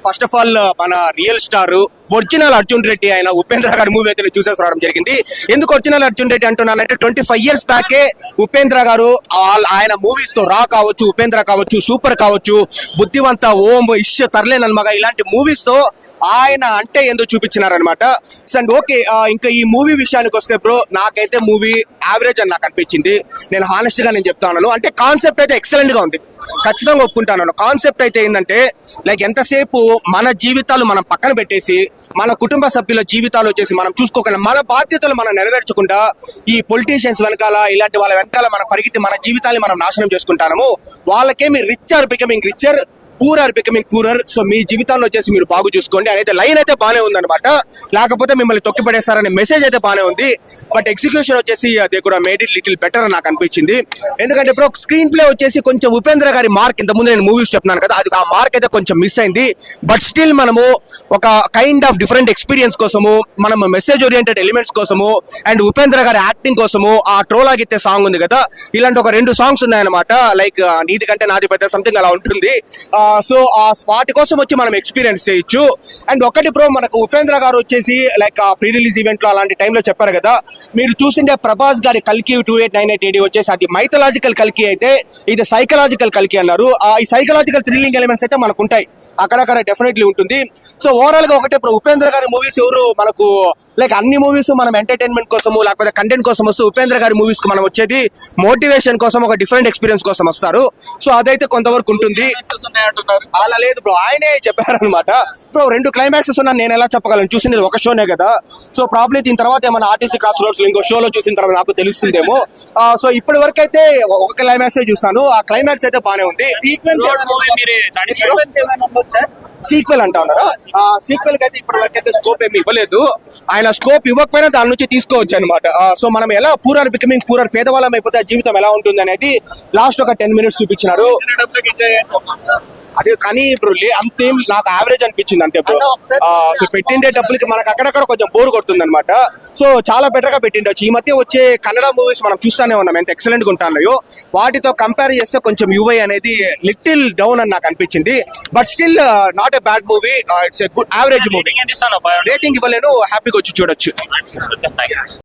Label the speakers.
Speaker 1: First of all మన real star original Arjun Reddy ఆయన ఉపేంద్ర గారి మూవీ అయితే చూసేసి రావడం జరిగింది. ఎందుకు ఒరిజినల్ అర్జున్ రెడ్డి అంటున్నానంటే 25 years బ్యాకే ఉపేంద్ర గారు ఆయన మూవీస్ తో రా కావచ్చు, ఉపేంద్ర కావచ్చు, సూపర్ కావచ్చు, బుద్ధివంత, ఓం, ఇష్, తర్లేనన్మగ ఇలాంటి మూవీస్ తో ఆయన అంటే ఎందుకు చూపించినారనమాట. అండ్ ఓకే, ఇంకా ఈ మూవీ విషయానికి వస్తే బ్రో, నాకైతే మూవీ యావరేజ్ అని నాకు అనిపించింది. నేను హానెస్ట్ గా నేను చెప్తాను, అంటే కాన్సెప్ట్ అయితే ఎక్సలెంట్ గా ఉంది, ఖచ్చితంగా ఒప్పుకుంటాను. కాన్సెప్ట్ అయితే ఏంటంటే లైక్ ఎంతసేపు మన జీవితాలు మనం పక్కన పెట్టేసి మన కుటుంబ సభ్యుల జీవితాలు వచ్చేసి మనం చూసుకోకుండా మన బాధ్యతలు మనం నెరవేర్చకుండా ఈ పొలిటీషియన్స్ వెనకాల ఇలాంటి వాళ్ళ వెనకాల మన పరిగెత్తి మన జీవితాన్ని మనం నాశనం చేసుకుంటాము. వాళ్ళకేమి rich are becoming richer, poor are becoming poorer. So మీ జీవితాల్లో వచ్చేసి మీరు బాగు చూసుకోండి అనేది లైన్ అయితే బాగానే ఉందన్నమాట. లేకపోతే మిమ్మల్ని తొక్కి పడేస్తారనే మెసేజ్ అయితే బాగానే ఉంది. బట్ ఎగ్జిక్యూషన్ వచ్చేసి దే కూడా మేడ్ ఇట్ లిటిల్ బెటర్ అని నాకు అనిపించింది. ఎందుకంటే ఇప్పుడు స్క్రీన్ ప్లే వచ్చేసి కొంచెం ఉపేంద్ర గారి మార్క్, ఇంతకుముందు నేను మూవీస్ చెప్తున్నాను కదా, అది ఆ మార్క్ అయితే కొంచెం మిస్ అయింది. బట్ స్టిల్ మనము ఒక కైండ్ ఆఫ్ డిఫరెంట్ ఎక్స్పీరియన్స్ కోసము, మనం మెసేజ్ ఓరియంటెడ్ ఎలిమెంట్స్ కోసము అండ్ ఉపేంద్ర గారి యాక్టింగ్ కోసము ఆ ట్రోల్ ఆగితే సాంగ్ ఉంది కదా, ఇలాంటి ఒక 2 సాంగ్స్ ఉన్నాయన్నమాట. లైక్ నీది కంటే నాది పెద్ద సంథింగ్ అలా ఉంటుంది. సో ఆ వాటి కోసం వచ్చి మనం ఎక్స్పీరియన్స్ చేయొచ్చు. అండ్ ఒకటి బ్రో, మనకు ఉపేంద్ర గారు వచ్చేసి లైక్ ప్రీ రిలీజ్ ఈవెంట్ లో అలాంటి టైంలో చెప్పారు కదా, మీరు చూసిండే ప్రభాస్ గారి కల్కి 2898 వచ్చేసి అది మైథలాజికల్ కల్కి అయితే ఇది సైకలాజికల్ కల్కి అన్నారు. ఈ సైకలాజికల్ థ్రిల్లింగ్ ఎలిమెంట్స్ అయితే మనకు ఉంటాయి, అక్కడక్కడ డెఫినెట్లీ ఉంటుంది. సో ఓవరాల్ గా ఒకటే బ్రో, ఉపేంద్ర గారి మూవీస్ ఎవరు మనకు లైక్ అన్ని మూవీస్ మనం ఎంటర్టైన్మెంట్ కోసము లేకపోతే కంటెంట్ కోసం వస్తూ ఉపేంద్ర గారి మూవీస్ కు మనం వచ్చేది మోటివేషన్ కోసం, ఒక డిఫరెంట్ ఎక్స్పీరియన్స్ కోసం వస్తారు. సో అదైతే కొంతవరకు ఉంటుంది. అలా లేదు బ్రో, ఆయనే చెప్పారనమాట. బ్రో 2 క్లైమాక్సెస్ ఉన్నా నేను ఎలా చెప్పగలను, చూసింది ఒక షోనే కదా. సో ప్రాబ్లీ దీని తర్వాత ఏమైనా ఆర్టీసీ క్రాస్ రోడ్స్ ఇంకో షోలో చూసిన తర్వాత నాకు తెలుస్తుందేమో. సో ఇప్పటి వరకు అయితే ఒక క్లైమాక్స్ చూసాను, ఆ క్లైమాక్స్ అయితే బానే ఉంది. సీక్వెల్ అంటా ఉన్నారా? సీక్వెల్ కి అయితే ఇప్పటి వరకు అయితే స్కోప్ ఏమి ఇవ్వలేదు. ఆయన స్కోప్ ఇవ్వకపోయినా దాని నుంచి తీసుకోవచ్చు అనమాట. సో మనం ఎలా పూర్ ఆర్ బికమింగ్ పూరర్, పేదవాళ్ళం అయిపోతే జీవితం ఎలా ఉంటుంది అనేది లాస్ట్ ఒక 10 minutes చూపించినారు. అదే కానీ ఇప్పుడు అంతేం నాకు యావరేజ్ అనిపించింది అంతే బ్రో. సో పెట్టిండే డబ్బులకి మనకు అక్కడక్కడ కొంచెం బోర్ కొడుతుంది అనమాట. సో చాలా బెటర్ గా పెట్టిండొచ్చు. ఈ మధ్య వచ్చే కన్నడ మూవీస్ మనం చూస్తానే ఉన్నాం ఎంత ఎక్సలెంట్ గా ఉంటాయో, వాటితో కంపేర్ చేస్తే కొంచెం యూఐ అనేది లిటిల్ డౌన్ అని నాకు అనిపించింది. But still not a bad movie, it's a good average movie. Rating ఇవ్వలేను, హ్యాపీగా వచ్చి చూడొచ్చు.